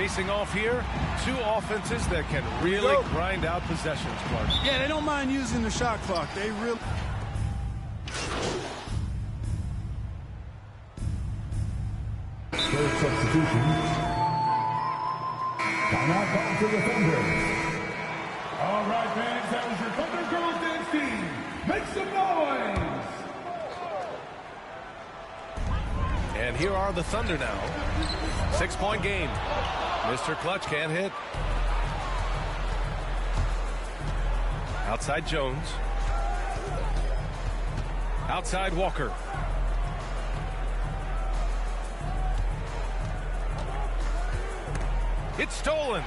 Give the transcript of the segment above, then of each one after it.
Facing off here, two offenses that can really grind out possessions, Clark. Yeah, they don't mind using the shot clock. They really... Third substitution. Timeout call for the Thunder. All right, fans, that was your Thunder Girls Dance team. Make some noise! And here are the Thunder now. 6-point game. Mr. Clutch can't hit. Outside Jones. Outside Walker. It's stolen.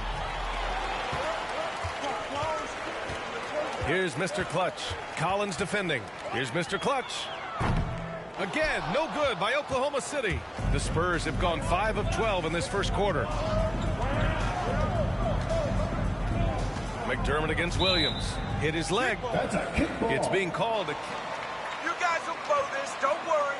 Here's Mr. Clutch. Collins defending. Here's Mr. Clutch. Again, no good by Oklahoma City. The Spurs have gone 5 of 12 in this first quarter. McDermott against Williams. Hit his leg. That's a kickball. It's being called a... You guys will blow this, don't worry.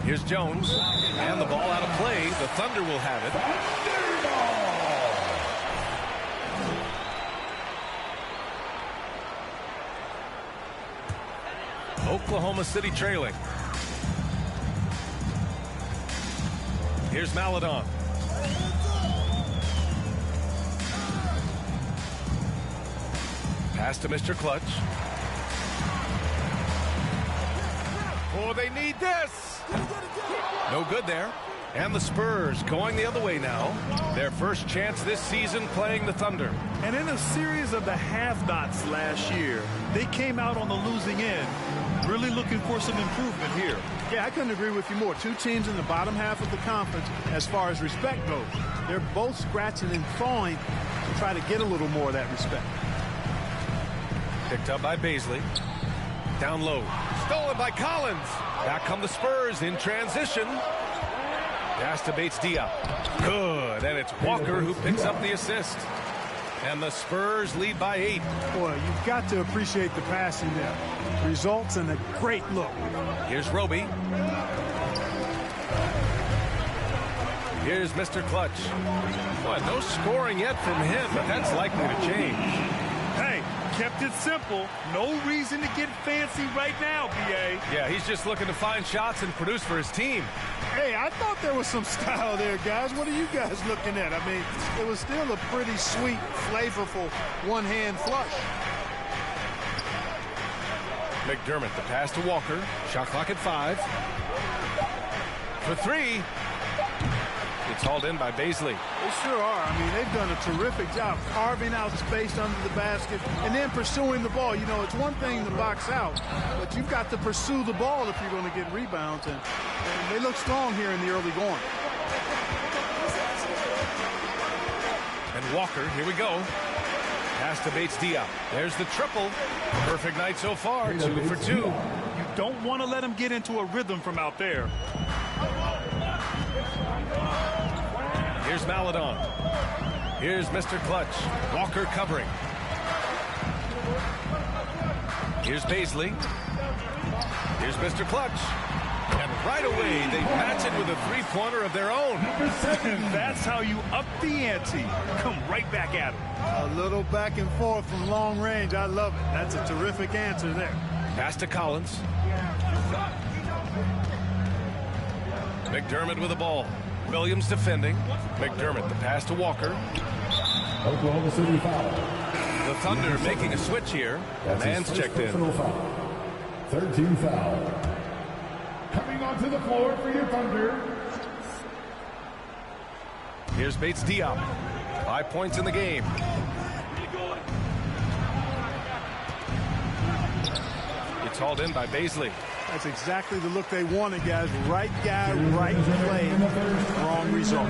Here's Jones. And the ball out of play. The Thunder will have it. Oklahoma City trailing. Here's Maledon. Pass to Mr. Clutch. Oh, they need this. No good there. And the Spurs going the other way now. Their first chance this season playing the Thunder. And in a series of the have-nots last year, they came out on the losing end, really looking for some improvement here. Yeah, I couldn't agree with you more. Two teams in the bottom half of the conference as far as respect goes. They're both scratching and clawing to try to get a little more of that respect. Picked up by Baisley. Down low. Stolen by Collins. Back come the Spurs in transition. Pass to Bates-Diop. Good. And it's Walker who picks up the assist. And the Spurs lead by 8. Boy, you've got to appreciate the passing there. Results in a great look. Here's Roby. Here's Mr. Clutch. Boy, no scoring yet from him, but that's likely to change. Hey, kept it simple. No reason to get fancy right now, B.A. Yeah, he's just looking to find shots and produce for his team. Hey, I thought there was some style there, guys. What are you guys looking at? I mean, it was still a pretty sweet, flavorful one-hand flush. McDermott, the pass to Walker. Shot clock at 5. For 3. It's hauled in by Baisley. They sure are. I mean, they've done a terrific job carving out space under the basket and then pursuing the ball. You know, it's one thing to box out, but you've got to pursue the ball if you're going to get rebounds. And they look strong here in the early going. And Walker, here we go. Pass to Bates-Diop. There's the triple. Perfect night so far. 2 for 2. You don't want to let him get into a rhythm from out there. Here's Maledon. Here's Mr. Clutch. Walker covering. Here's Baisley. Here's Mr. Clutch. And right away, they match it with a three-pointer of their own. That's how you up the ante. Come right back at him. A little back and forth from long range. I love it. That's a terrific answer there. Pass to Collins. McDermott with the ball. Williams defending. McDermott, the pass to Walker. Oklahoma City foul. The Thunder making a switch here. Man's checked in. Foul. 13 foul. Coming onto the floor for your Thunder. Here's Bates-Diop. 5 points in the game. It's hauled in by Baisley. That's exactly the look they wanted, guys. Right guy, right play, wrong result.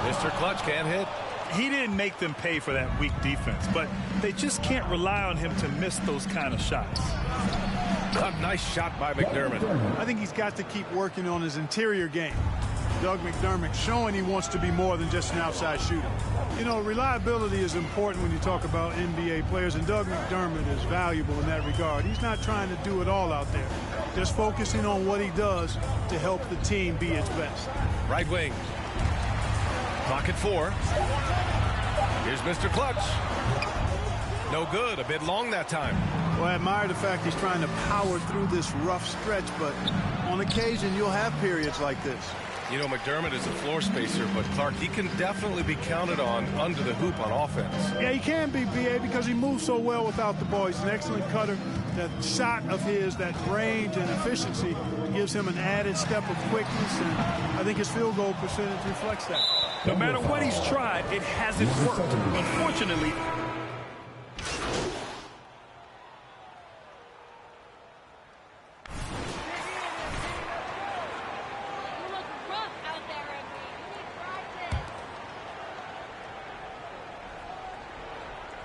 Mr. Clutch can't hit. He didn't make them pay for that weak defense, but they just can't rely on him to miss those kind of shots. A nice shot by McDermott. I think he's got to keep working on his interior game. Doug McDermott showing he wants to be more than just an outside shooter. You know, reliability is important when you talk about NBA players, and Doug McDermott is valuable in that regard. He's not trying to do it all out there, just focusing on what he does to help the team be its best. Right wing. Clock at 4. Here's Mr. Clutch. No good. A bit long that time. Well, I admire the fact he's trying to power through this rough stretch, but on occasion you'll have periods like this. You know, McDermott is a floor spacer, but Clark, he can definitely be counted on under the hoop on offense. Yeah, he can be, B.A., because he moves so well without the ball. He's an excellent cutter. That shot of his, that range and efficiency, gives him an added step of quickness, and I think his field goal percentage reflects that. No matter what he's tried, it hasn't worked. Unfortunately,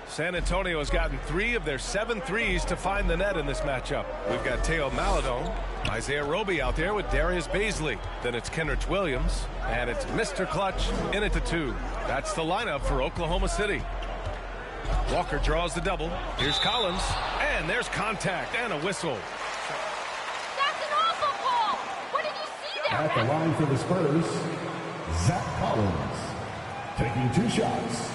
San Antonio has gotten 3 of their 7 threes to find the net in this matchup. We've got Teo Maledon, Isaiah Roby out there with Darius Baisley. Then it's Kenrich Williams, and it's Mr. Clutch in at the 2. That's the lineup for Oklahoma City. Walker draws the double. Here's Collins, and there's contact and a whistle. That's an awful call. What did you see there? At the line for the Spurs, Zach Collins, taking 2 shots.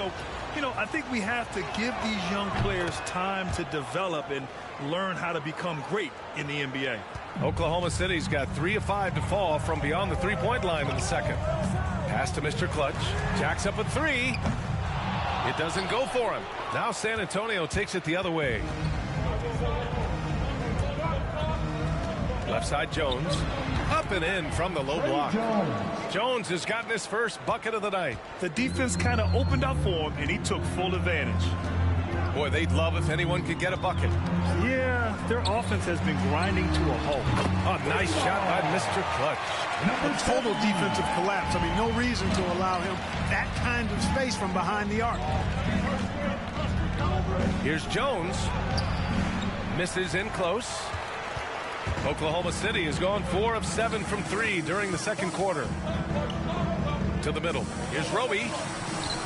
so, you know, I think we have to give these young players time to develop and learn how to become great in the NBA. Oklahoma City's got 3 of 5 to fall from beyond the three-point line in the second. Pass to Mr. Clutch. Jacks up a 3. It doesn't go for him. Now San Antonio takes it the other way. Left side Jones. Up and in from the low block. Jones has gotten his first bucket of the night. The defense kind of opened up for him, and he took full advantage. Boy, they'd love if anyone could get a bucket. Yeah, their offense has been grinding to a halt. A nice shot by Mr. Clutch. Total defensive collapse. I mean, no reason to allow him that kind of space from behind the arc. Here's Jones. Misses in close. Oklahoma City has gone 4 of 7 from 3 during the second quarter. To the middle. Here's Roby.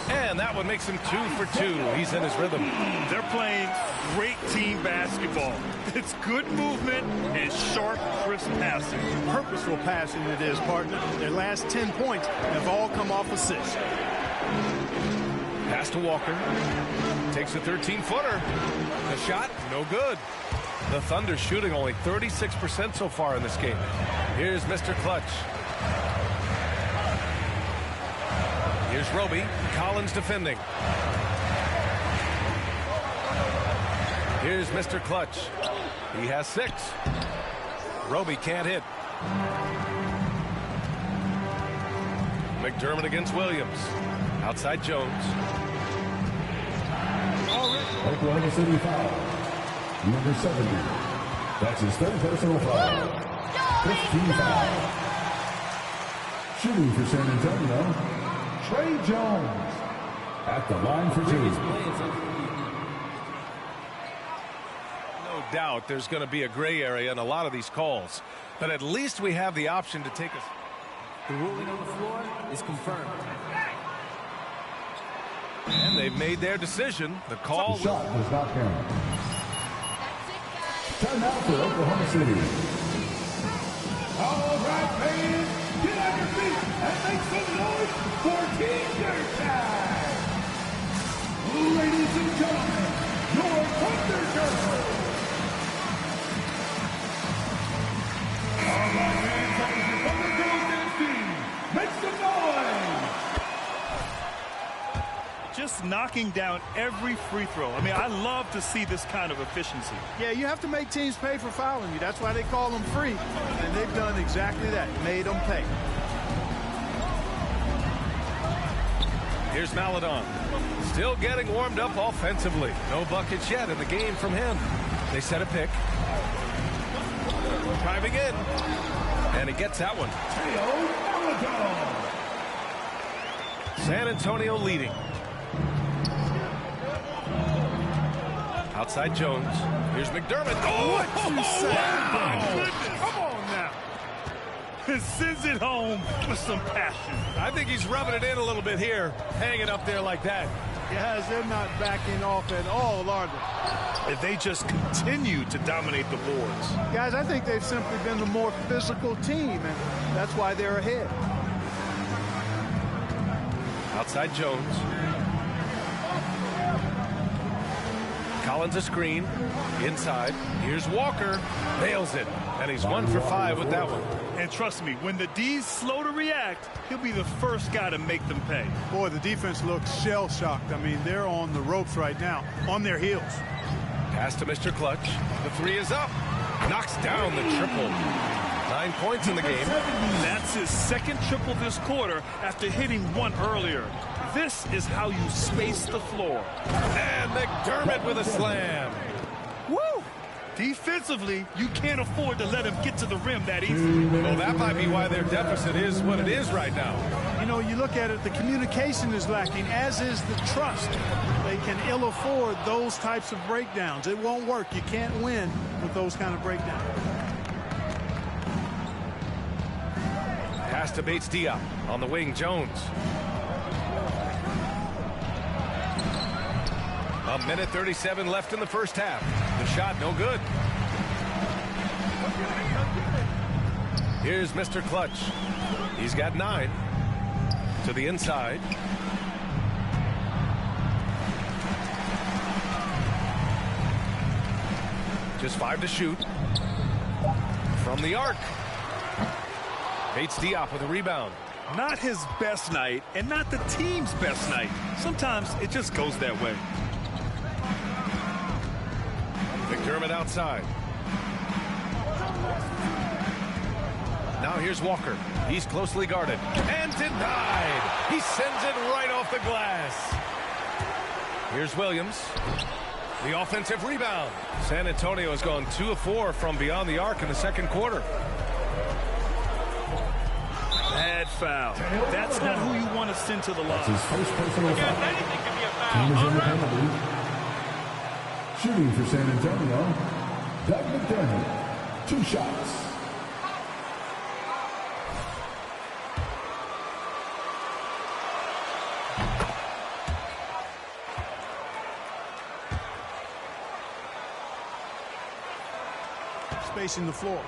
And that one makes him 2 for 2. He's in his rhythm. They're playing great team basketball. It's good movement and sharp, crisp passing. Purposeful passing it is, partner. Their last 10 points have all come off assists. Pass to Walker. Takes a 13-footer. The shot, no good. The Thunder shooting only 36% so far in this game. Here's Mr. Clutch. Here's Roby. Collins defending. Here's Mr. Clutch. He has 6. Roby can't hit. McDermott against Williams. Outside Jones. Oklahoma City foul. Number 70. That's his 3rd personal foul. 15 foul. Shooting for San Antonio, Trey Jones. At the line for 2. No doubt there's going to be a gray area in a lot of these calls. But at least we have the option to take us. The ruling on the floor is confirmed. And they've made their decision. The call. The shot was not counted. Timeout for Oklahoma City. All right, fans, get on your feet and make some noise for Team Dirt Time. Ladies and gentlemen, your Thunder Girls. All right, fans, that is your Thunder Girls dance team. Make some noise. Just knocking down every free throw. I mean, I love to see this kind of efficiency. Yeah, you have to make teams pay for fouling you. That's why they call them free. And they've done exactly that, made them pay. Here's Maledon. Still getting warmed up offensively. No buckets yet in the game from him. They set a pick. Driving in. And he gets that one. Teo Maledon. San Antonio leading. Outside Jones. Here's McDermott. Oh, What you say? wow. Come on now. And sends it home with some passion. I think he's rubbing it in a little bit here, hanging up there like that. Guys, they're not backing off at all, are they? If they just continue to dominate the boards. Guys, I think they've simply been the more physical team, and that's why they're ahead. Outside Jones. Collins a screen. Inside. Here's Walker. Nails it. And he's 1 for 5 with that one. And trust me, when the D's slow to react, he'll be the first guy to make them pay. Boy, the defense looks shell-shocked. I mean, they're on the ropes right now, on their heels. Pass to Mr. Clutch. The three is up. Knocks down the triple. 9 points in the game. That's his second triple this quarter after hitting one earlier. This is how you space the floor. And McDermott with a slam. Woo! Defensively, you can't afford to let him get to the rim that easily. Well, that might be why their deficit is what it is right now. You know, you look at it, the communication is lacking, as is the trust. They can ill afford those types of breakdowns. It won't work. You can't win with those kind of breakdowns. Pass to Bates Diop. On the wing, Jones. A minute 37 left in the first half. The shot no good. Here's Mr. Clutch. He's got 9. To the inside. Just 5 to shoot. From the arc. Bates Diop with a rebound. Not his best night, and not the team's best night. Sometimes it just goes that way. McDermott outside. Now here's Walker. He's closely guarded. And denied. He sends it right off the glass. Here's Williams. The offensive rebound. San Antonio has gone 2 of 4 from beyond the arc in the second quarter. Bad foul. That's not who you want to send to the line. His first personal foul. Anything can be a Team is foul. in the penalty. Shooting for San Antonio, Doug McDermott. 2 shots. Spacing the floor.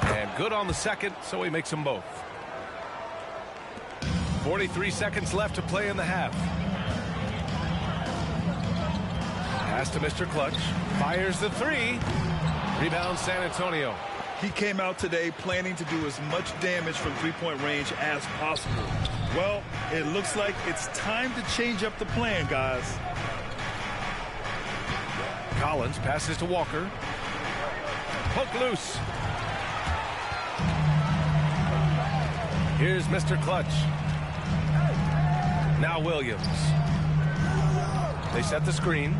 And good on the second, so he makes them both. 43 seconds left to play in the half. Pass to Mr. Clutch. Fires the 3. Rebound San Antonio. He came out today planning to do as much damage from three-point range as possible. Well, it looks like it's time to change up the plan, guys. Collins passes to Walker. Poke loose. Here's Mr. Clutch. Now Williams. They set the screen.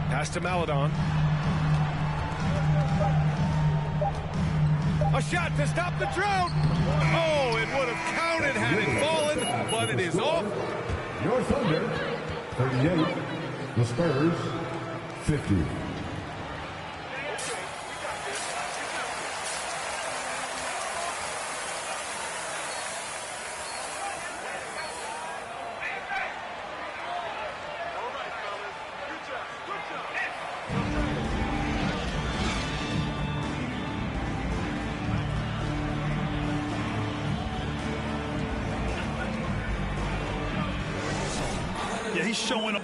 Pass to Maledon. A shot to stop the drought. Oh, it would have counted had it fallen, but it is off. Your Thunder, 38. The Spurs, 50. Yeah, he's showing up.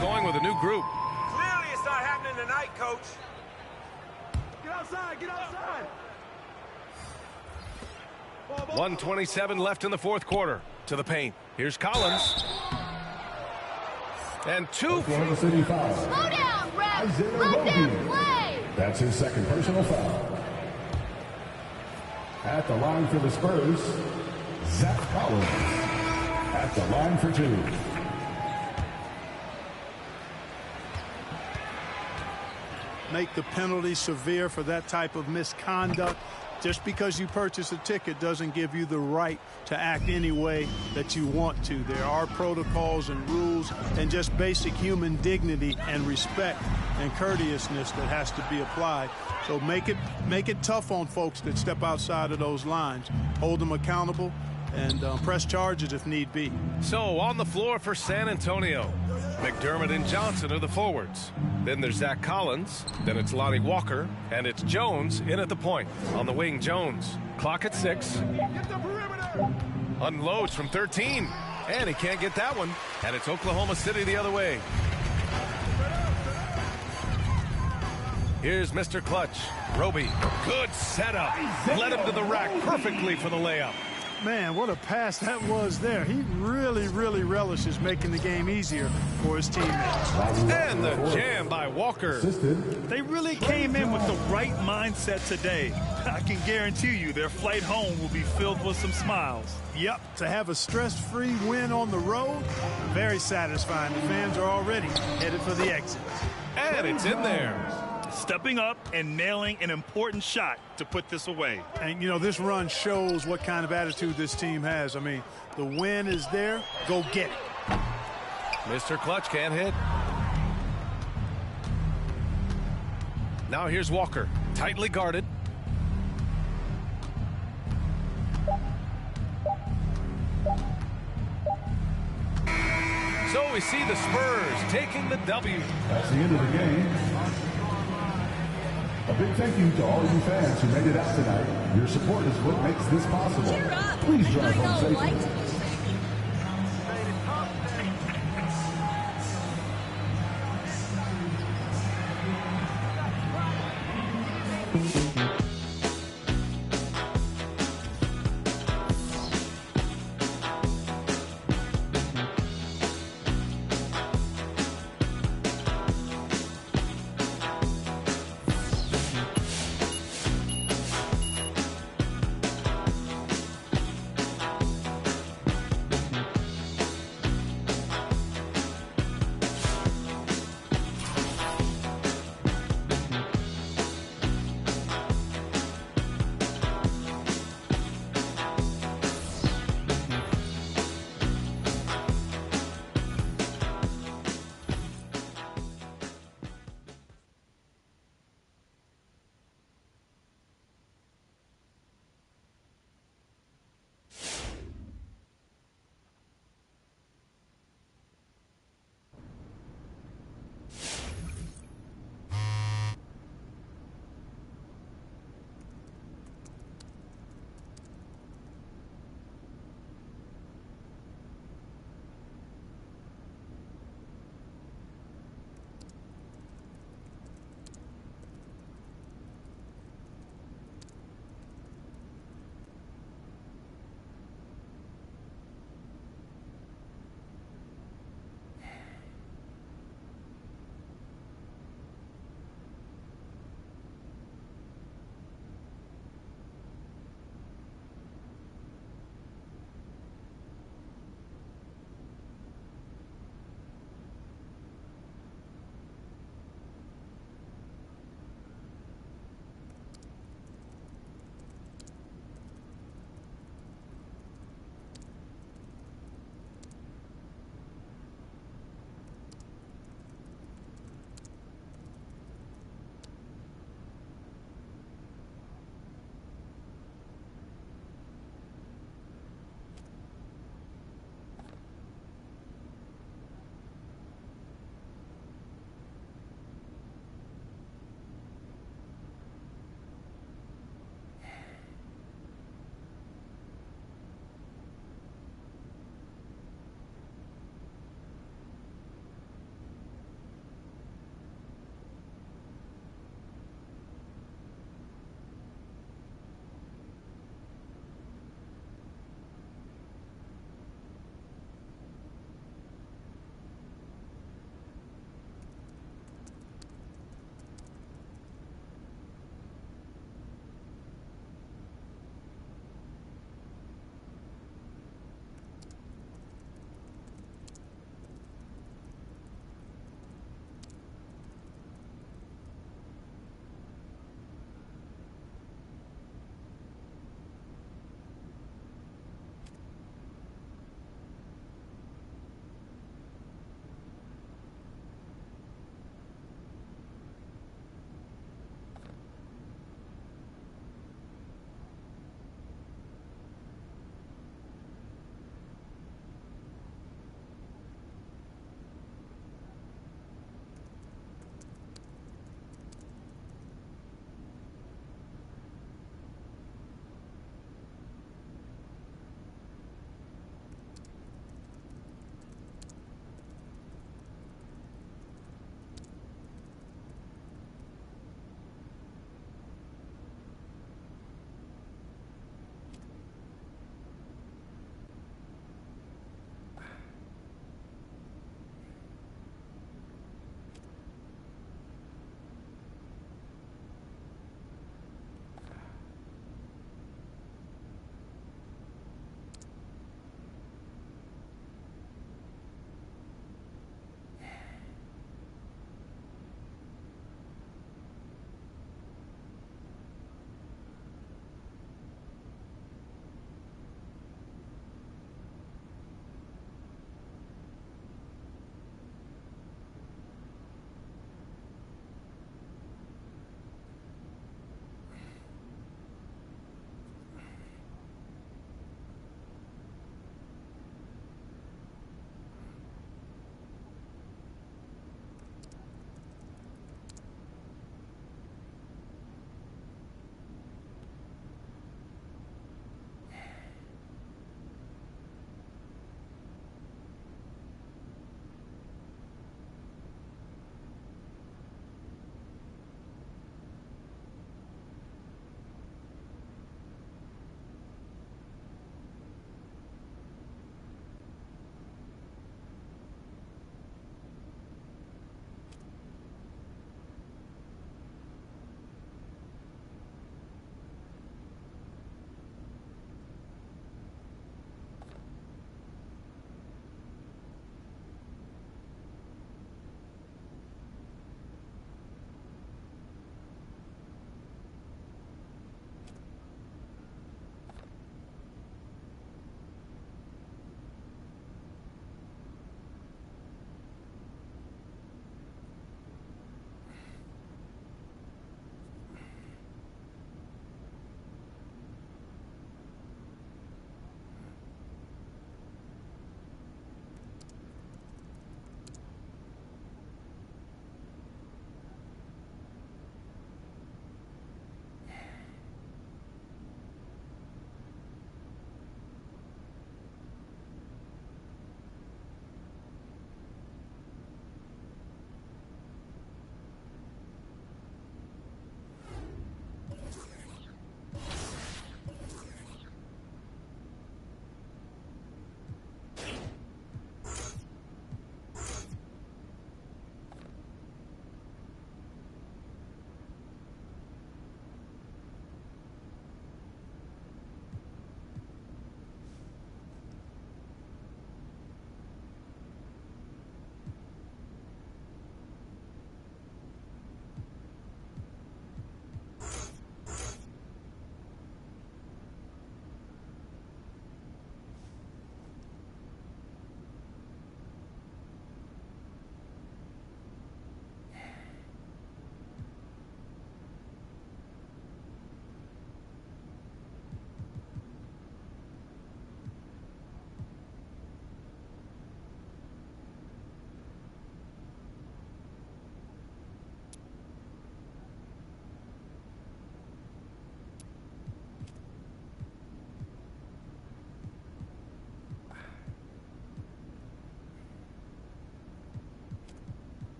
Going with a new group. Clearly it's not happening tonight, Coach. Get outside, get outside. 1:27 left in the fourth quarter. To the paint. Here's Collins. And 2. Oklahoma City foul. Slow down, ref. Isaiah Let them Roby. play. That's his second personal foul. At the line for the Spurs, Zach Collins. At the line for 2. make the penalty severe for that type of misconduct. Just because you purchase a ticket doesn't give you the right to act any way that you want to. There are protocols and rules and just basic human dignity and respect and courteousness that has to be applied. So make it tough on folks that step outside of those lines. Hold them accountable and press charges if need be. So on the floor for San Antonio, McDermott and Johnson are the forwards. Then there's Zach Collins. Then it's Lonnie Walker. And it's Jones in at the point. On the wing, Jones. Clock at 6. Unloads from 13. And he can't get that one. And it's Oklahoma City the other way. Here's Mr. Clutch. Roby. Good setup. Led him to the rack perfectly for the layup. Man, what a pass that was there. He really, really relishes making the game easier for his teammates. And the jam by Walker. They really came in with the right mindset today. I can guarantee you their flight home will be filled with some smiles. Yep, to have a stress-free win on the road, very satisfying. The fans are already headed for the exit. And it's in there. Stepping up and nailing an important shot to put this away. And, you know, this run shows what kind of attitude this team has. I mean, the win is there. Go get it. Mr. Clutch can't hit. Now here's Walker. Tightly guarded. So we see the Spurs taking the W. That's the end of the game. A big thank you to all you fans who made it out tonight. Your support is what makes this possible. Cheer up. Please drive home safely. Like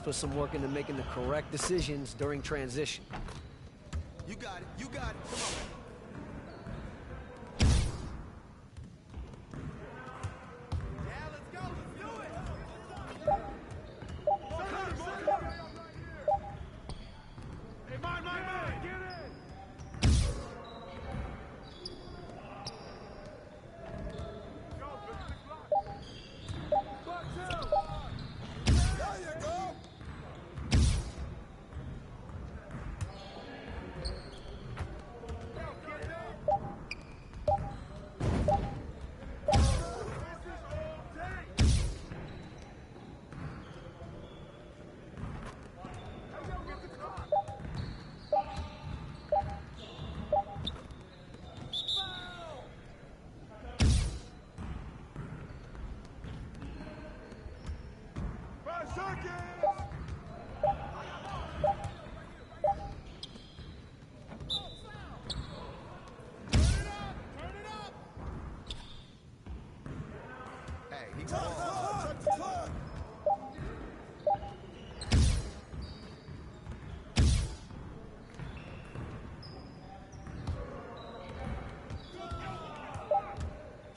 put some work into making the correct decisions during transition. You got it. You got it.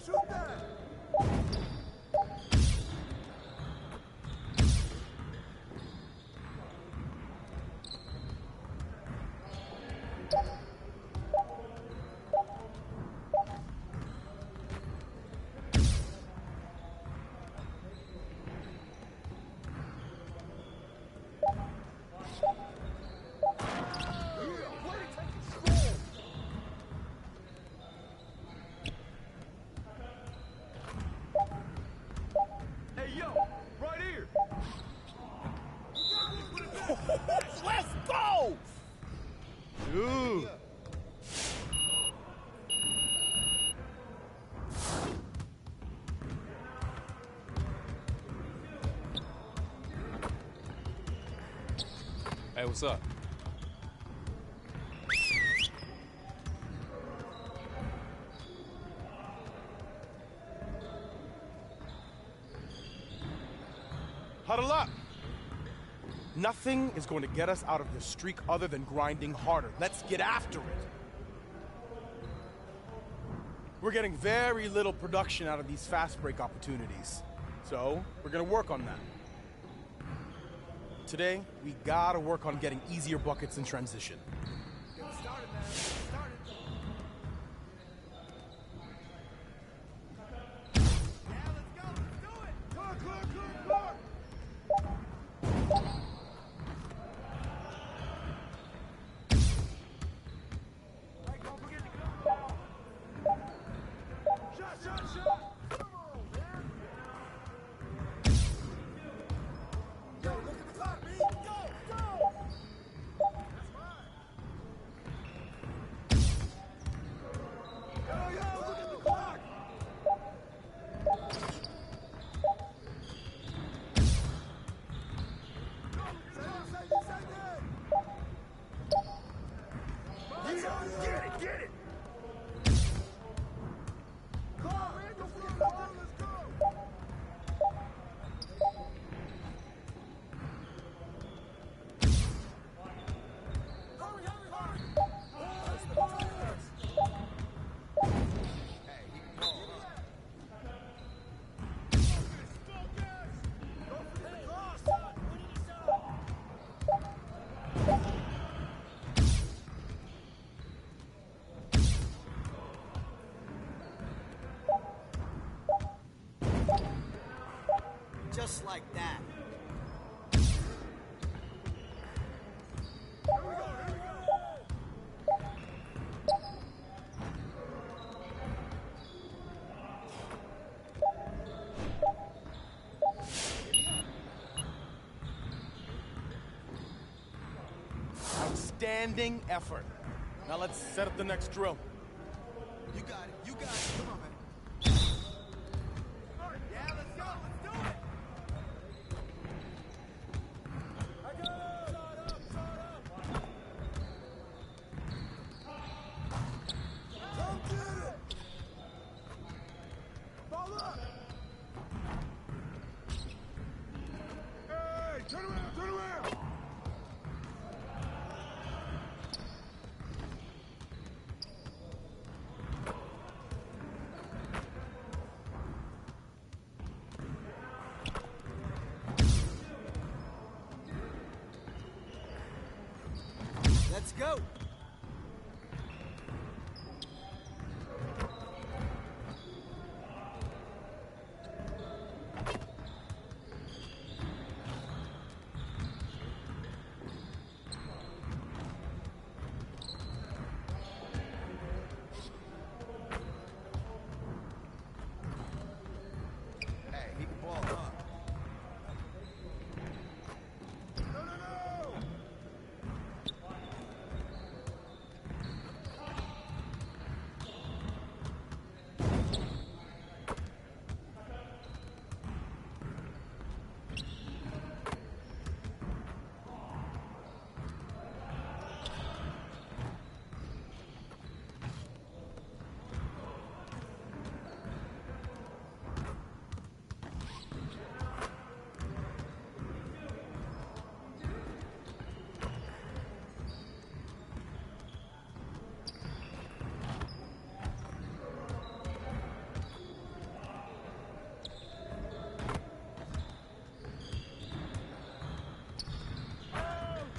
Come on, man. Let's go! Dude. Hey, what's up? Huddle up. Nothing is going to get us out of this streak other than grinding harder. Let's get after it. We're getting very little production out of these fast break opportunities. So, we're going to work on that. Today, we got to work on getting easier buckets in transition. Get started, man. Get started. Yeah, let's go. Let's do it. Clock, clock, clock, clock. Hey, don't forget to come down. Shot, shot, shot. Come on, man. Yo, look at the clock, B. Go, go. That's mine. Yo, yo, look at the clock. Get it, get it. Come on, man, go for it. Let's go. Hurry, hurry, hurry. That's the pass. Hey, he can go. Focus. Don't forget the cross. We need to set up. Just like that. Here we go, here we go. Outstanding effort. Now let's set up the next drill. You got it, you got it. Come on, man. Yeah, let's go, let's do it. I got it. Shot up, shot up. Come get it. Ball up. Hey, turn around, turn around. Let's go.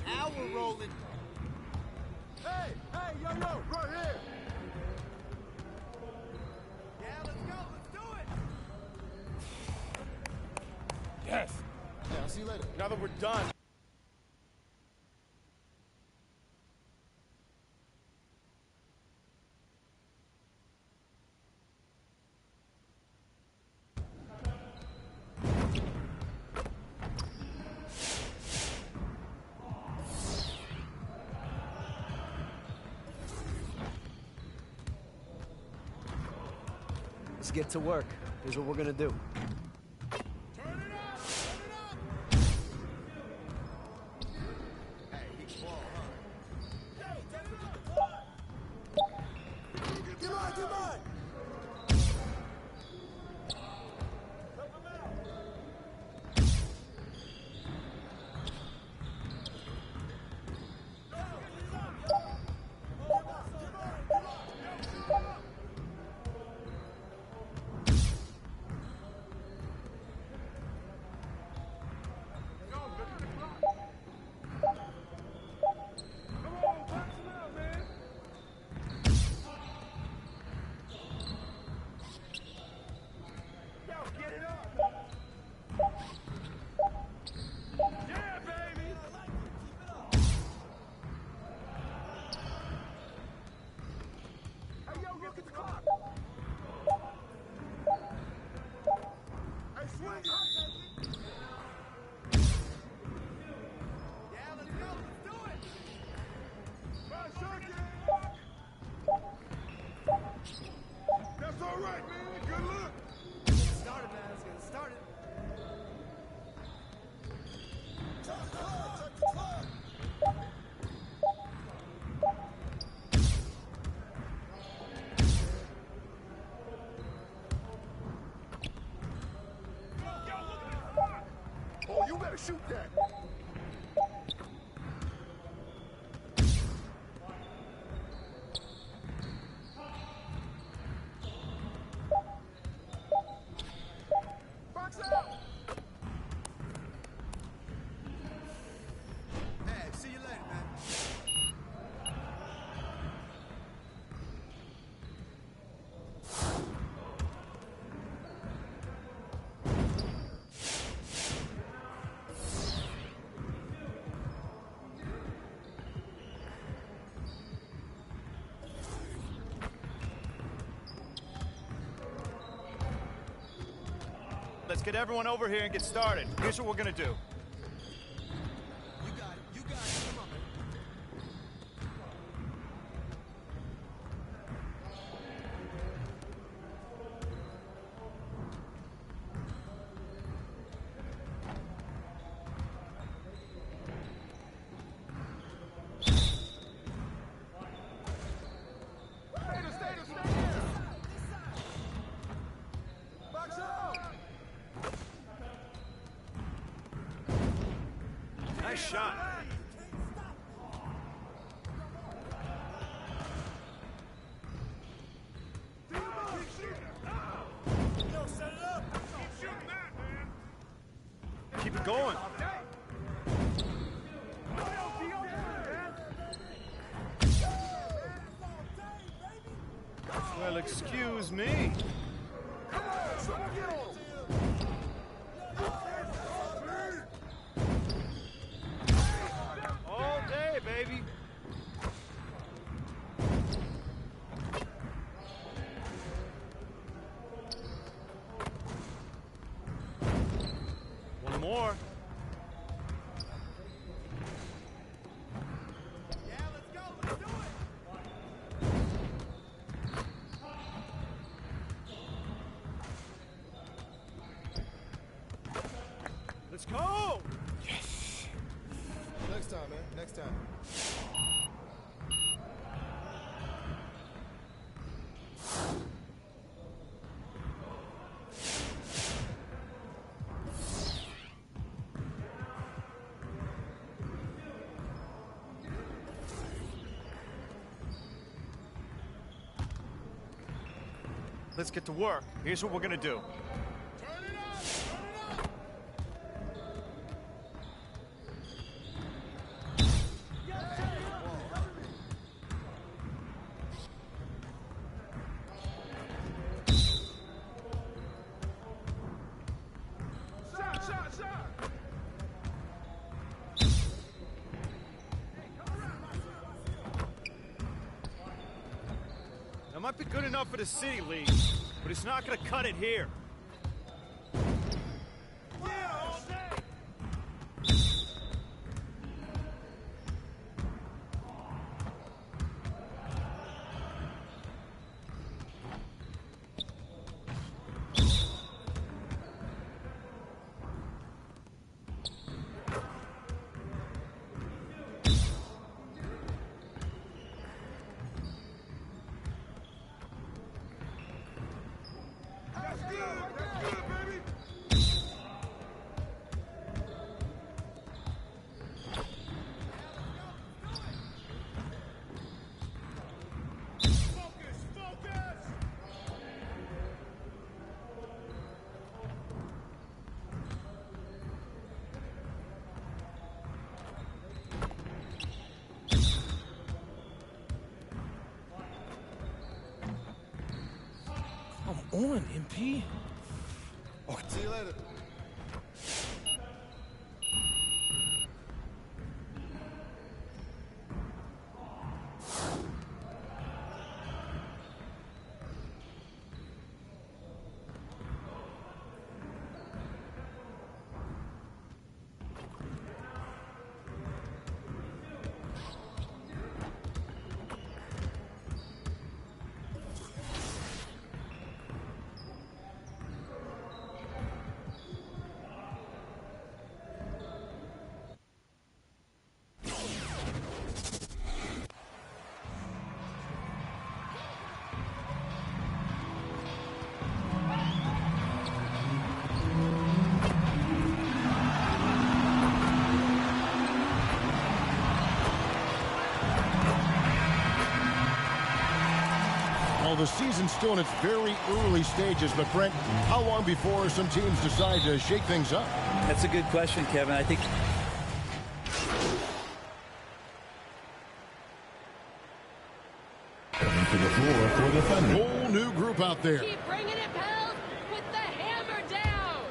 Now we're rolling. Hey, yo, right here. Yeah, let's do it. Yes. Yeah, I'll see you later. Now that we're done. Let's get to work. Here's what we're gonna do. That's all right, man. Good luck. Started, man. Let's get it started. Oh, you better shoot that. Box out. Hey, see you later, man. Let's get everyone over here and get started. Here's what we're gonna do. You got it. You got it. Come on, man. Stay here. Box out. Nice shot. Keep it going. excuse me. All day, baby. One more. Let's go! Yes. Next time, man. Next time. Let's get to work. Here's what we're gonna do. That might be good enough for the City League, but it's not gonna cut it here. Come on, MP. Oh, see you later. Well, the season's still in its very early stages, but Brent, how long before some teams decide to shake things up? That's a good question, Kevin. I think Coming to the floor for the Thunder. Whole new group out there. Keep bringing it, pals. Put the hammer down.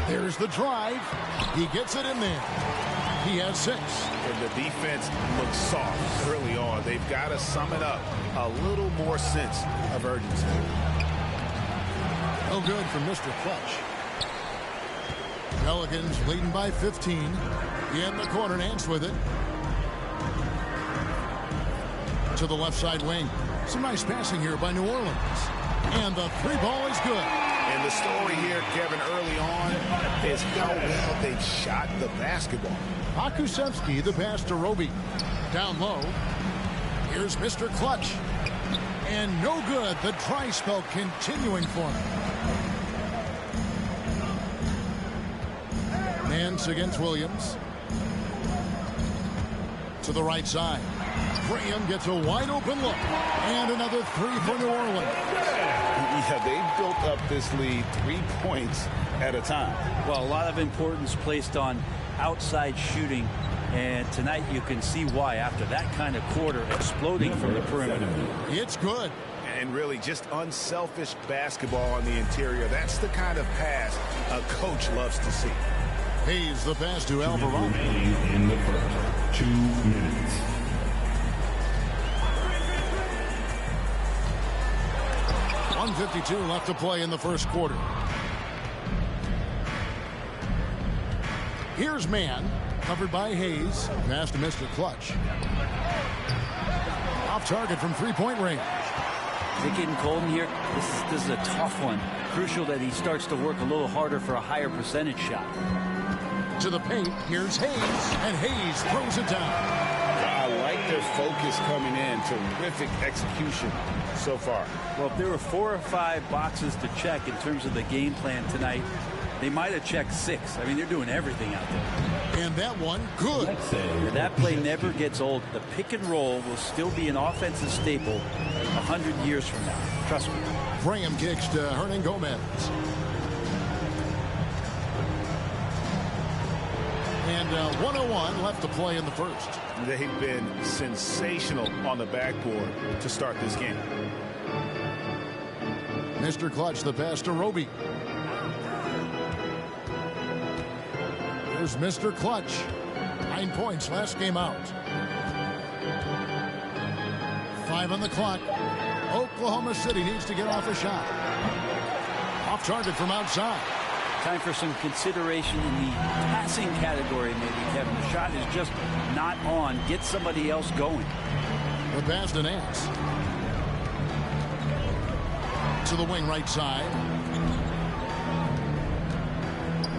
There's the drive. He gets it in there. He has 6. And the defense looks soft early on. They've got to sum it up. A little more sense of urgency. No good from Mr. Clutch. Pelicans leading by 15. In the corner, Nance with it. To the left side wing. Some nice passing here by New Orleans. And the 3-ball is good. And the story here, Kevin, early on is how well they've shot the basketball. Pakusevsky, the pass to Roby. Down low. Here's Mr. Clutch. And no good. The dry spell continuing for him. Nance against Williams. To the right side. Graham gets a wide open look. And another three for New Orleans. Yeah, they built up this lead 3 points at a time. Well, a lot of importance placed on outside shooting. And tonight you can see why after that kind of quarter exploding from the perimeter. It's good. And really just unselfish basketball on the interior. That's the kind of pass a coach loves to see. Hayes the pass to Alvarado. In the first 2 minutes. .152 left to play in the first quarter. Here's man, covered by Hayes. Pass to Mr. Clutch. Off target from three-point range. They're getting Colton here. This is a tough one. Crucial that he starts to work a little harder for a higher percentage shot. To the paint, here's Hayes, and Hayes throws it down. I like their focus coming in. Terrific execution so far. Well, if there were 4 or 5 boxes to check in terms of the game plan tonight, they might have checked 6. I mean, they're doing everything out there. And that one, good. That play never gets old. The pick and roll will still be an offensive staple 100 years from now. Trust me. Graham kicks to Hernan Gomez. And 101 left to play in the first. They've been sensational on the backboard to start this game. Mr. Clutch, the pass to Roby. Here's Mr. Clutch. 9 points last game out. 5 on the clock. Oklahoma City needs to get off a shot. Off target from outside. Time for some consideration in the passing category, maybe, Kevin. The shot is just not on. Get somebody else going. The pass to Nance. To the wing right side.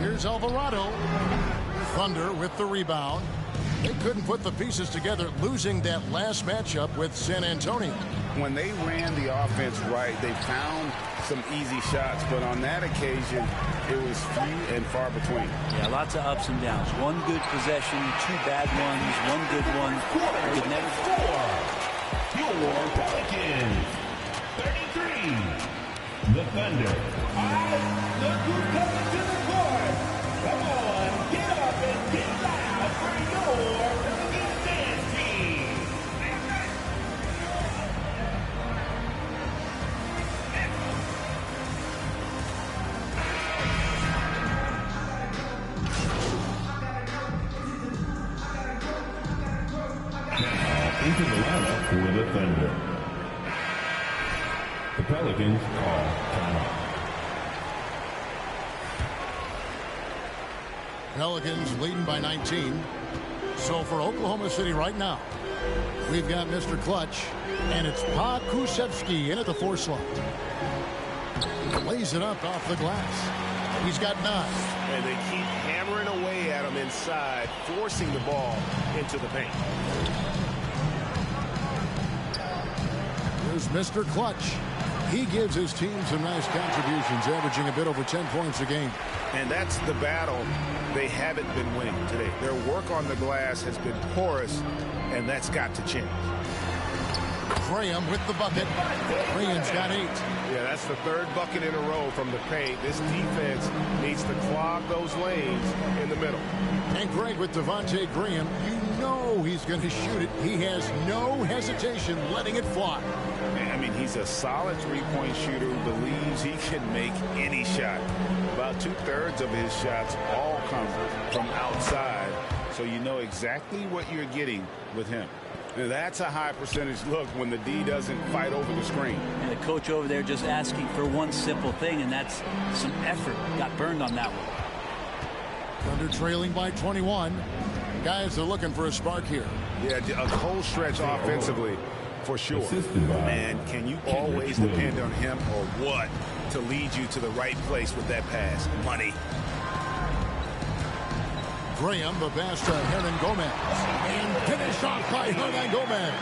Here's Alvarado. Thunder with the rebound. They couldn't put the pieces together, losing that last matchup with San Antonio. When they ran the offense right, they found some easy shots, but on that occasion, it was few and far between. Yeah, lots of ups and downs. One good possession, 2 bad ones, 1 good one. Could never score. Your Pelicans, 33. The Thunder. Look who's coming to the court. Come on, get up and get loud for your Pelicans dance team. Into the lineup for the Thunder. The Pelicans call timeout. Pelicans leading by 19. So for Oklahoma City right now, we've got Mr. Clutch, and it's Pa Kuszewski in at the 4 slot. Lays it up off the glass. He's got 9. And they keep hammering away at him inside, forcing the ball into the paint. Here's Mr. Clutch. He gives his team some nice contributions, averaging a bit over 10 points a game. And that's the battle they haven't been winning today. Their work on the glass has been porous, and that's got to change. Graham with the bucket. Graham's got 8. Yeah, that's the 3rd bucket in a row from the paint. This defense needs to clog those lanes in the middle. And Greg with Devontae Graham, you know he's going to shoot it. He has no hesitation letting it fly. I mean, he's a solid 3-point shooter who believes he can make any shot. About 2/3 of his shots all come from outside, so you know exactly what you're getting with him. That's a high percentage look when the D doesn't fight over the screen. And the coach over there just asking for one simple thing, and that's some effort. Got burned on that one. Thunder trailing by 21. Guys are looking for a spark here. Yeah, a cold stretch offensively for sure. And can you always depend on him or what to lead you to the right place with that pass? Money. Graham, the pass to Hernan Gomez. And finished off by Hernan Gomez.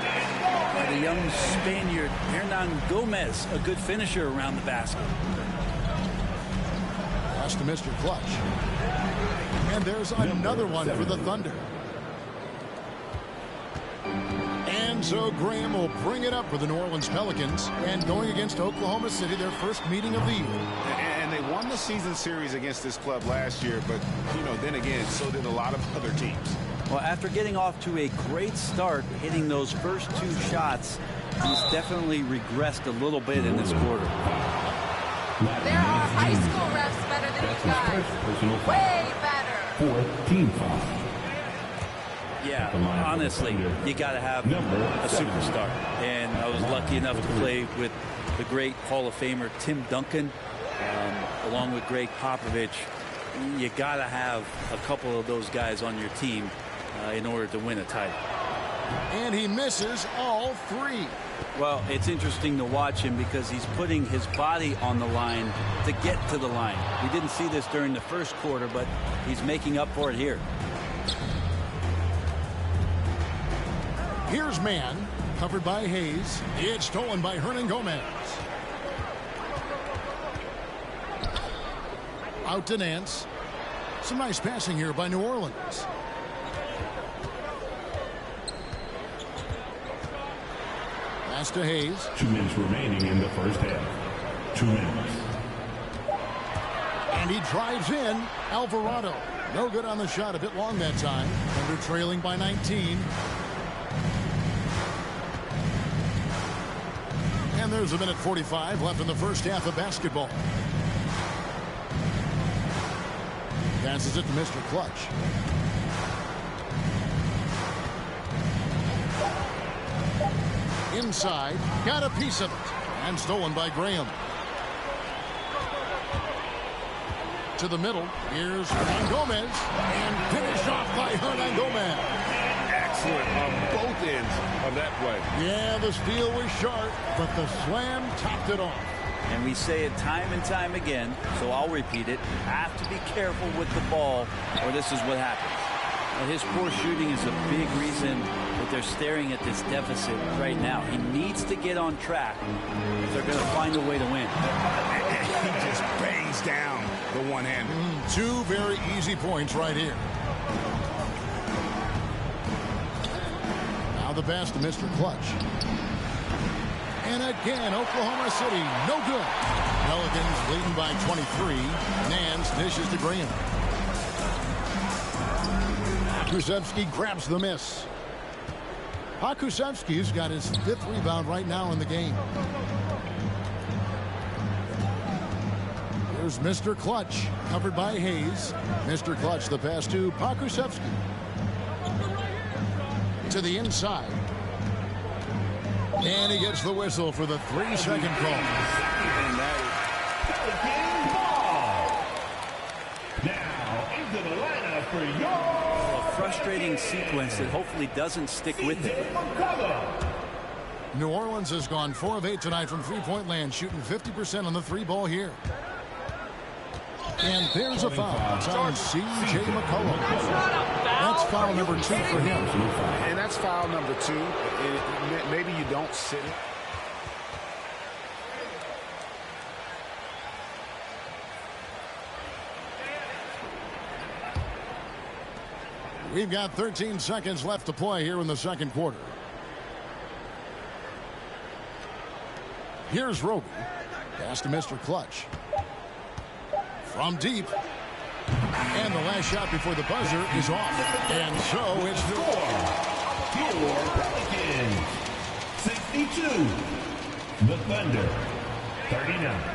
By the young Spaniard, Hernan Gomez, a good finisher around the basket. Pass to Mr. Clutch. And there's another one for the Thunder. And And so Graham will bring it up for the New Orleans Pelicans, and going against Oklahoma City, their first meeting of the year. And they won the season series against this club last year, but, you know, then again, so did a lot of other teams. Well, after getting off to a great start, hitting those first 2 shots, he's definitely regressed a little bit in this quarter. There are high school refs better than you guys. Way better. 4th team foul. Yeah, honestly, you got to have a superstar. And I was lucky enough to play with the great Hall of Famer Tim Duncan, along with Greg Popovich. You got to have a couple of those guys on your team in order to win a title. And he misses all 3. Well, it's interesting to watch him because he's putting his body on the line to get to the line. We didn't see this during the first quarter, but he's making up for it here. Here's man, covered by Hayes. It's stolen by Hernangomez. Out to Nance. Some nice passing here by New Orleans. Pass to Hayes. 2 minutes remaining in the first half. 2 minutes. And he drives in. Alvarado. No good on the shot. A bit long that time. Thunder trailing by 19. And there's a minute 45 left in the first half of basketball. Passes it to Mr. Clutch. Inside, got a piece of it, and stolen by Graham. To the middle, here's Hernangomez, and finished off by Hernangomez. Excellent on both ends of that play. Yeah, the steal was sharp, but the slam topped it off. And we say it time and time again, so I'll repeat it. Have to be careful with the ball, or this is what happens. And his poor shooting is a big reason that they're staring at this deficit right now. He needs to get on track if they're going to find a way to win. He just bangs down the one-hander. 2 very easy points right here. Now the pass to Mr. Clutch. And again, Oklahoma City, no good. Pelicans leading by 23. Nance dishes to Graham. Pokusevski grabs the miss. Pokusevski's got his 5th rebound right now in the game. Here's Mr. Clutch, covered by Hayes. Mr. Clutch, the pass to Pokusevski. To the inside. And he gets the whistle for the 3-second call. And that Ball. Now into the lineup for your A frustrating sequence that hopefully doesn't stick with it. New Orleans has gone 4 of 8 tonight from three-point land, shooting 50% on the 3-ball here. And there's a foul. It's on C.J. McCollum. That's foul number 2 for him. And that's foul number 2. Maybe you don't sit it. We've got 13 seconds left to play here in the second quarter. Here's Roby. Pass to Mr. Clutch. From deep. And the last shot before the buzzer is off. And so it's your Pelicans 62. The Thunder 39.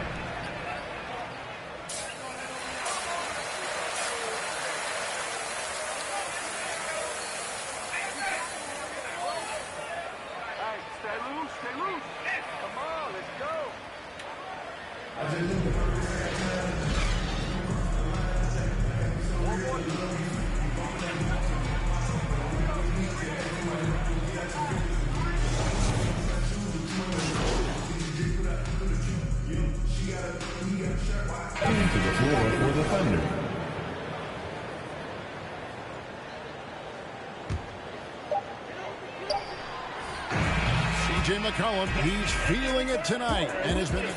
C.J. McCollum, he's feeling it tonight and has been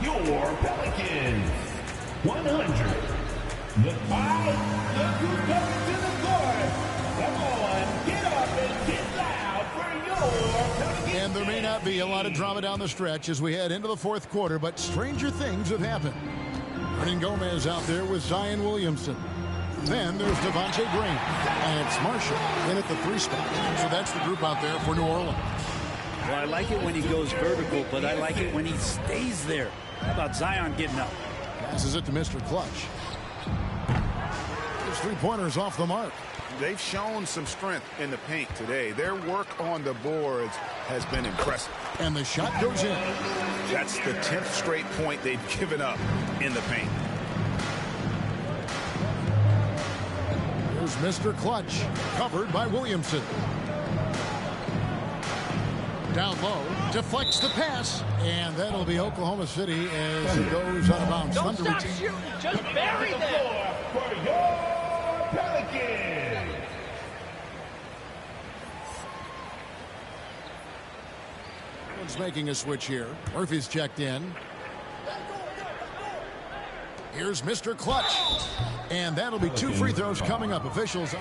your Pelicans 100. The 5. Look who's coming to the court. Come on, get up and get loud Be a lot of drama down the stretch as we head into the fourth quarter, but stranger things have happened. Hernan Gomez out there with Zion Williamson. Then there's Devontae Graham, and it's Marshall in at the 3 spot. So that's the group out there for New Orleans. Well, I like it when he goes vertical, but I like it when he stays there. How about Zion getting up? Passes it to Mr. Clutch. His 3-pointers off the mark. They've shown some strength in the paint today. Their work on the boards has been impressive. And the shot goes in. That's the 10th straight point they've given up in the paint. Here's Mr. Clutch, covered by Williamson. Down low, deflects the pass, and that'll be Oklahoma City as it goes out of bounds. Don't stop shooting, just bury them. For your Pelicans. One's making a switch here. Murphy's checked in. Here's Mr. Clutch. And that'll be 2 free throws coming up. Officials.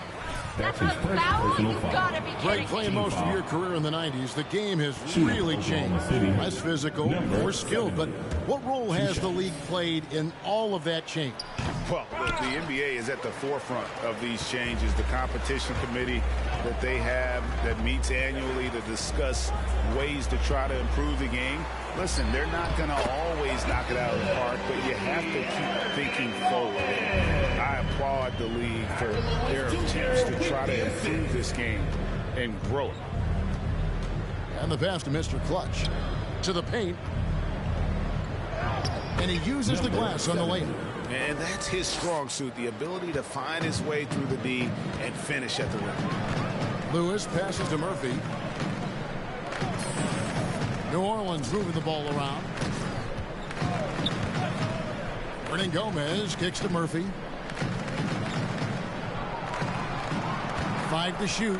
That's a foul? You gotta be kidding Greg, playing most of your career in the 90s, the game has really changed. Less physical, more skilled. But what role has the league played in all of that change? Well, the NBA is at the forefront of these changes. The competition committee that they have that meets annually to discuss ways to try to improve the game. Listen, they're not going to always knock it out of the park, but you have to keep thinking forward. I applaud the league for their attempts to try to improve this game and grow it. And the pass to Mr. Clutch. To the paint. And he uses the glass on the lane. And that's his strong suit, the ability to find his way through the D and finish at the rim. Lewis passes to Murphy. New Orleans moving the ball around. Hernan Gomez kicks to Murphy. 5 to shoot.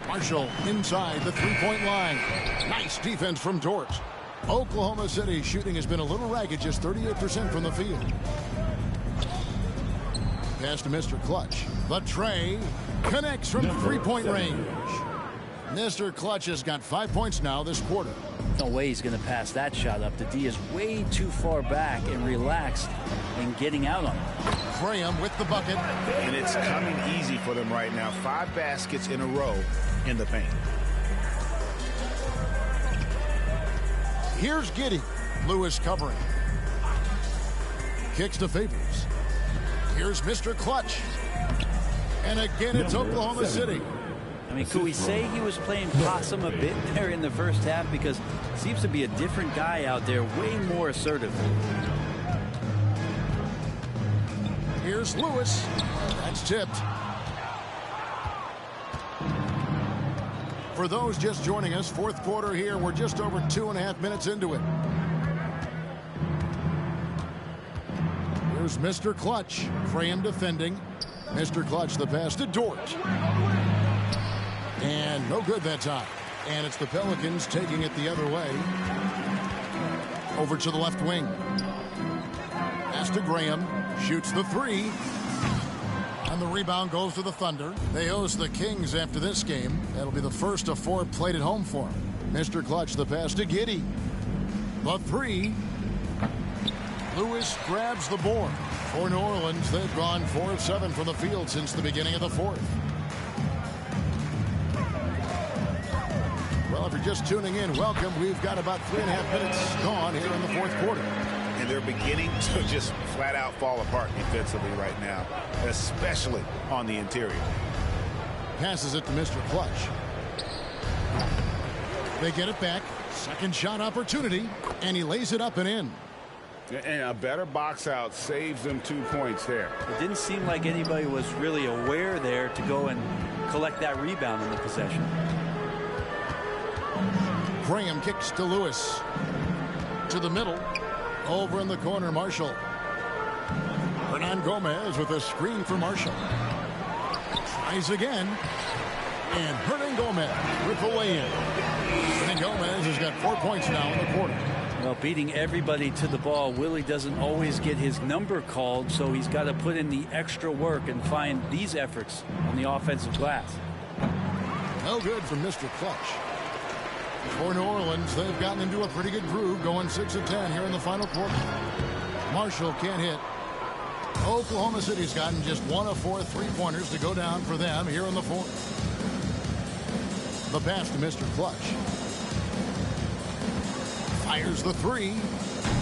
Marshall inside the 3-point line. Nice defense from Dort. Oklahoma City shooting has been a little ragged, just 38% from the field. Pass to Mr. Clutch. The tray connects from the 3-point range. Mr. Clutch has got 5 points now this quarter. No way he's going to pass that shot up. The D is way too far back and relaxed in getting out on it. Graham with the bucket. And it's coming easy for them right now. 5 baskets in a row in the paint. Here's Giddey. Lewis covering. Kicks to Favors. Here's Mr. Clutch. And again, it's Oklahoma City. I mean, could we say he was playing possum a bit there in the first half? Because it seems to be a different guy out there, way more assertive. Here's Lewis. That's tipped. For those just joining us, fourth quarter here. We're just over 2.5 minutes into it. Here's Mr. Clutch. Graham defending. Mr. Clutch, the pass to Dort. And no good that time. And it's the Pelicans taking it the other way. Over to the left wing. Pass to Graham. Shoots the 3. And the rebound goes to the Thunder. They host the Kings after this game. That'll be the first of 4 played at home for them. Mr. Clutch, the pass to Giddey. The 3. Lewis grabs the board. For New Orleans, they've gone 4 of 7 from the field since the beginning of the fourth. Well, if you're just tuning in, welcome. We've got about 3.5 minutes gone here in the fourth quarter. And they're beginning to just flat out fall apart defensively right now, especially on the interior. Passes it to Mr. Clutch. They get it back. Second shot opportunity, and he lays it up and in. And a better box out saves them 2 points there. It didn't seem like anybody was really aware there to go and collect that rebound in the possession. Graham kicks to Lewis. To the middle. Over in the corner, Marshall. Hernan Gomez with a screen for Marshall. Tries again. And Hernan Gomez rip away in. Hernan Gomez has got 4 points now in the quarter. Well, beating everybody to the ball, Willie doesn't always get his number called, so he's got to put in the extra work and find these efforts on the offensive glass. No good from Mr. Clutch. For New Orleans, they've gotten into a pretty good groove, going 6 of 10 here in the final quarter. Marshall can't hit. Oklahoma City's gotten just 1 of 4 3-pointers to go down for them here in the fourth. The pass to Mr. Clutch. Fires the three.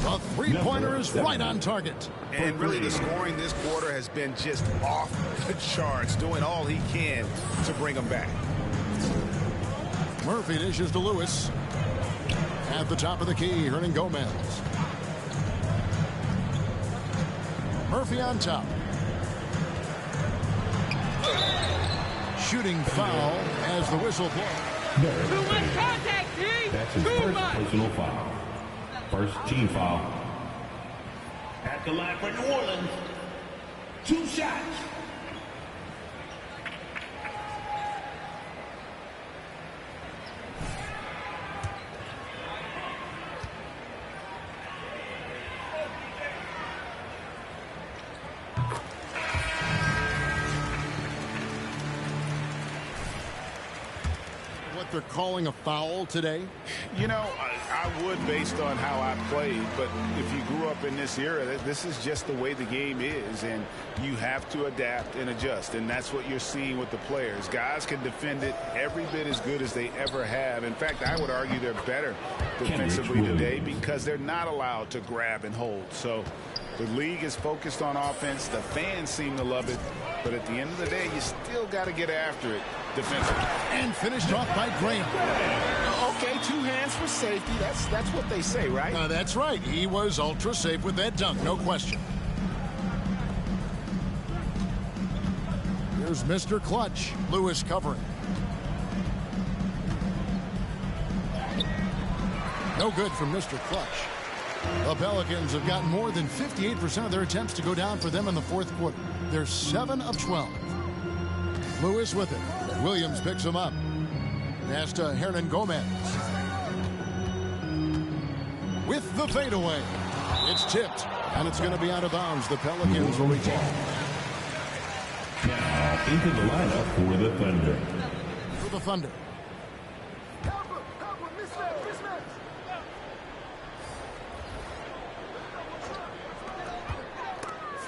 The three-pointer is right on target. And really the scoring this quarter has been just off the charts, doing all he can to bring them back. Murphy dishes to Lewis. At the top of the key, Hernangomez. Murphy on top. Shooting foul as the whistle blows. Too much contact, T. That's his first personal foul. First team foul. At the line for New Orleans. 2 shots. They're calling a foul today? You know, I would based on how I played, but if you grew up in this era, this is just the way the game is, and you have to adapt and adjust, and that's what you're seeing with the players. Guys can defend it every bit as good as they ever have. In fact, I would argue they're better defensively today because they're not allowed to grab and hold. So the league is focused on offense. The fans seem to love it, but at the end of the day, you still got to get after it defensively. And finished off by Graham. Okay, 2 hands for safety. That's what they say, right? That's right. He was ultra safe with that dunk, no question. Here's Mr. Clutch. Lewis covering. No good from Mr. Clutch. The Pelicans have gotten more than 58% of their attempts to go down for them in the fourth quarter. They're 7 of 12. Lewis with it. Williams picks him up. Pass to Hernangomez. With the fadeaway. It's tipped, and it's going to be out of bounds. The Pelicans will retain. Now into the lineup for the Thunder. For the Thunder.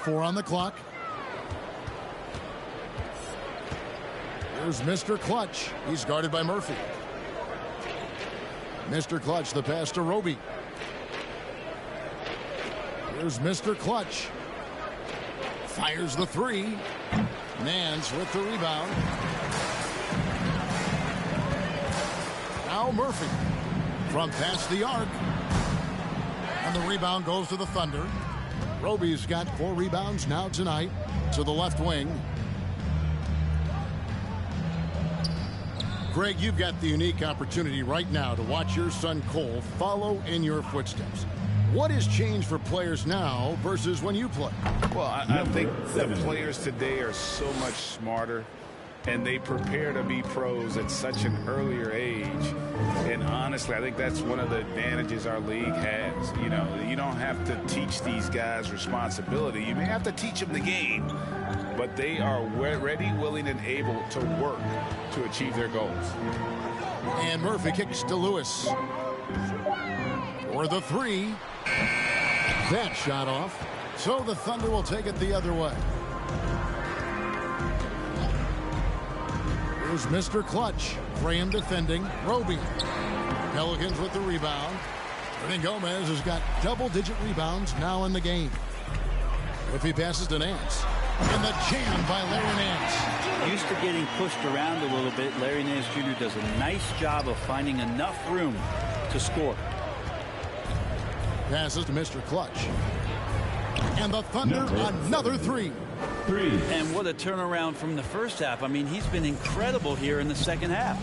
Four on the clock. Here's Mr. Clutch. He's guarded by Murphy. Mr. Clutch, the pass to Roby. Here's Mr. Clutch. Fires the three. Nance with the rebound. Now Murphy from past the arc. And the rebound goes to the Thunder. Roby's got 4 rebounds now tonight to the left wing. Greg, you've got the unique opportunity right now to watch your son Cole follow in your footsteps. What has changed for players now versus when you played? Well, I think the players today are so much smarter, and they prepare to be pros at such an earlier age. And honestly, I think that's one of the advantages our league has. You know, you don't have to teach these guys responsibility. You may have to teach them the game, but they are ready, willing, and able to work to achieve their goals. And Murphy kicks to Lewis. For the three. That shot off. So the Thunder will take it the other way. Here's Mr. Clutch. Graham defending. Roby. Pelicans with the rebound. Hernangomez has got double-digit rebounds now in the game. If he passes to Nance. And the jam by Larry Nance. Used to getting pushed around a little bit, Larry Nance Jr. does a nice job of finding enough room to score. Passes to Mr. Clutch. And the Thunder, another three. And what a turnaround from the first half. I mean, he's been incredible here in the second half.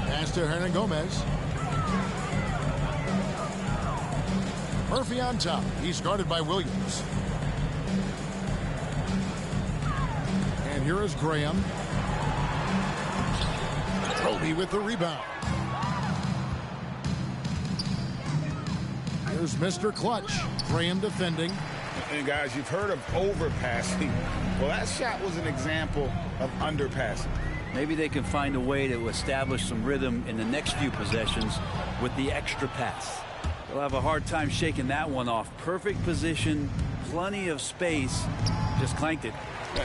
Pass to Hernangomez. Murphy on top. He's guarded by Williams. And here is Graham. Roby with the rebound. Here's Mr. Clutch. Graham defending. And guys, you've heard of overpassing. Well, that shot was an example of underpassing. Maybe they can find a way to establish some rhythm in the next few possessions with the extra pass. They'll have a hard time shaking that one off. Perfect position, plenty of space, just clanked it.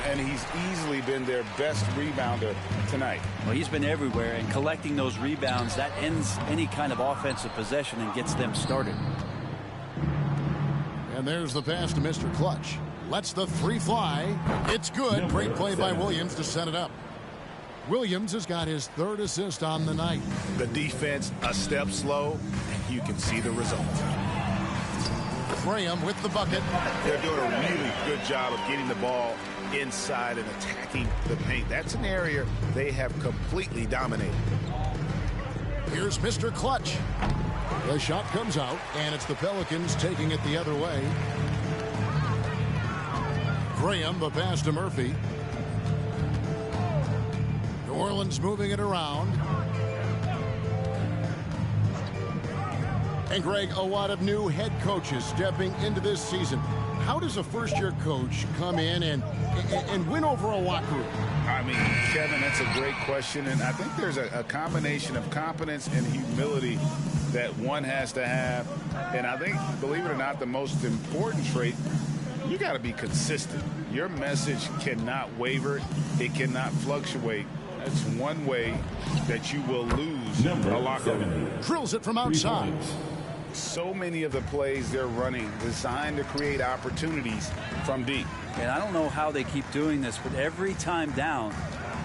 And he's easily been their best rebounder tonight. Well, he's been everywhere, and collecting those rebounds, that ends any kind of offensive possession and gets them started. And there's the pass to Mr. Clutch. Lets the three fly. It's good. Great play by Williams to set it up. Williams has got his third assist on the night. The defense a step slow, and you can see the result. Graham with the bucket. They're doing a really good job of getting the ball inside and attacking the paint. That's an area they have completely dominated. Here's Mr. Clutch. The shot comes out, and it's the Pelicans taking it the other way. Graham, the pass to Murphy. New Orleans moving it around. And Greg, a lot of new head coaches stepping into this season. How does a first-year coach come in and win over a locker room? I mean, Kevin, that's a great question, and I think there's a combination of competence and humility that one has to have. And I think, believe it or not, the most important trait, you got to be consistent. Your message cannot waver. It cannot fluctuate. That's one way that you will lose a locker room. Drills it from outside. So many of the plays they're running designed to create opportunities from deep. And I don't know how they keep doing this, but every time down,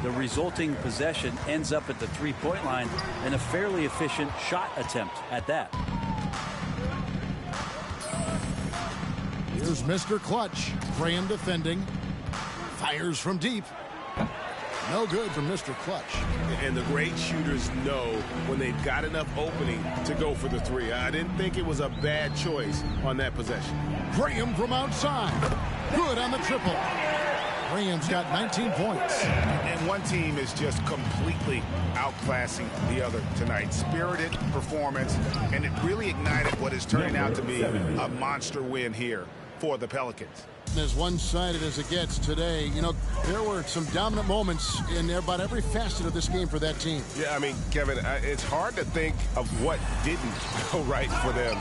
the resulting possession ends up at the three-point line and a fairly efficient shot attempt at that. Here's Mr. Clutch. Graham defending. Fires from deep. No good from Mr. Clutch. And the great shooters know when they've got enough opening to go for the three. I didn't think it was a bad choice on that possession. Graham from outside. Good on the triple. Graham's got 19 points. And one team is just completely outclassing the other tonight. Spirited performance, and it really ignited what is turning out to be a monster win here for the Pelicans. As one-sided as it gets today, you know, there were some dominant moments in about every facet of this game for that team. Yeah, I mean, Kevin, it's hard to think of what didn't go right for them.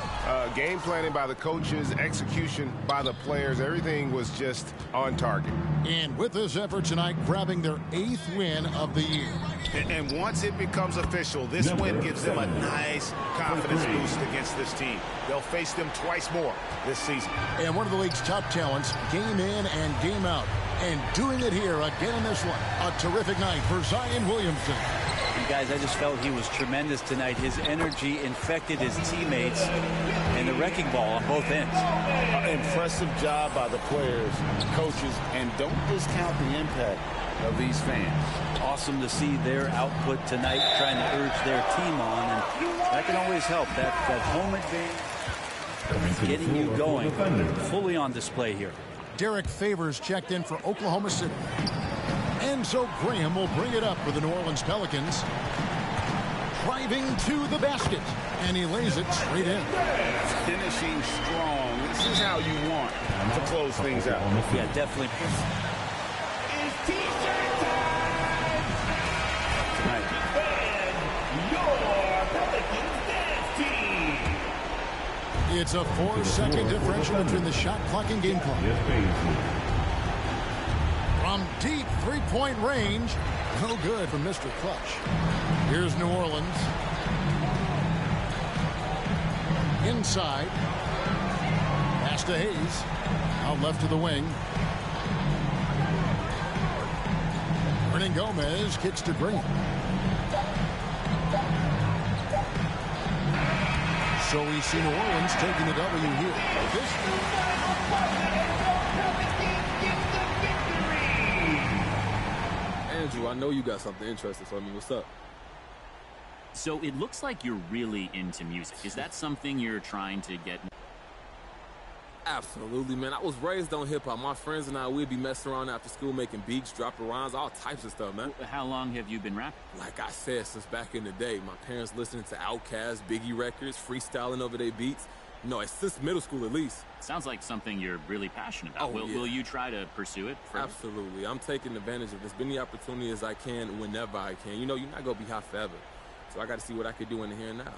Game planning by the coaches, execution by the players, everything was just on target. And with this effort tonight, grabbing their 8th win of the year. And once it becomes official, this win gives them a nice confidence boost against this team. They'll face them twice more this season. And one of the league's top talents, game in and game out. And doing it here again in this one. A terrific night for Zion Williamson. And guys, I just felt he was tremendous tonight. His energy infected his teammates and the wrecking ball on both ends. Impressive job by the players, coaches, and don't discount the impact of these fans. Awesome to see their output tonight, trying to urge their team on, and that can always help. That home advantage, getting you going, fully on display here. Derek Favors checked in for Oklahoma City. And so Graham will bring it up for the New Orleans Pelicans. Driving to the basket, and he lays it straight in. Finishing strong. This is how you want to close things out. Yeah, definitely. It's a 4-second differential between the shot clock and game clock. From deep three-point range, no good from Mr. Clutch. Here's New Orleans. Inside. Pass to Hayes. Out left to the wing. Hernan Gomez kicks to Graham. So we see New Orleans taking the W here. Andrew, I know you got something interesting for me. What's up? So it looks like you're really into music. Is that something you're trying to get? Absolutely, man. I was raised on hip-hop. My friends and I, we'd be messing around after school making beats, dropping rhymes, all types of stuff, man. How long have you been rapping? Like I said, since back in the day. My parents listening to Outkast, Biggie records, freestyling over their beats. No, since middle school at least. Sounds like something you're really passionate about. Oh, Will you try to pursue it further? Absolutely. I'm taking advantage of as many opportunities as I can whenever I can. You know, you're not going to be hot forever. So I got to see what I could do in the here and now.